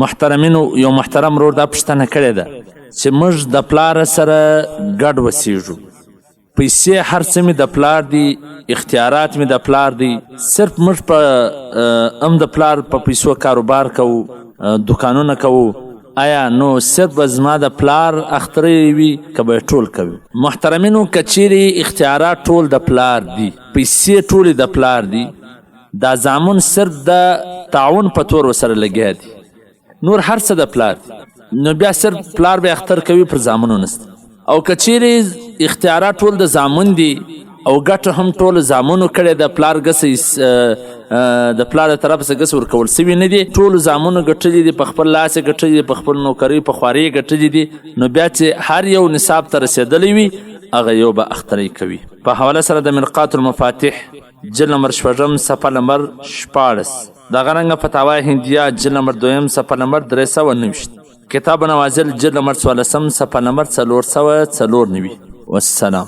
محترمینو یو محترم ورور دا پوښتنه کړې ده چې موږ د پلار سره ګډ وسیږو، پیسې هر څه مې د پلار دي، اختیارات مې د پلار دي، صرف موږ په د پلار په پیسو کاروبار کوو، دکانونه کوو، آیا نو صرف به زما د پلار اختری وي که به ټول کوي؟ محترمینو که چیرې اختیارات ټول د پلار دي، پیسې ټولې د پلار دي، دا زامن صرف د تعاون په طور ورسره لګیا دي، نور هر څه د پلار دي، نو بیا صرف پلار به اختر کوي پر زامنو نسته. او که چیرې اختیارات ټول د زامن دي او ګټه هم ټول زامنو کړې د پلار ګسه د پلار د طرف څخه ګسه ورکول سوي نه دي، ټول زامنو ګټلي دي، په خپل لاس یې ګټلي دي، په خپل نوکرۍ په خوارۍ یې ګټلي دي، نو بیا چې هر یو نصاب ته رسېدلی وي هغه یو به اختری کوي. په حواله سره د مرقات المفاتح جلد نمبر 6 صفحه نمبر 14، دغه رنګه فتاوی هندیه جلد نمبر 2 صفحه نمبر 390، کتاب نوازل جلد نمبر 14 صفحه نمبر 494. والسلام.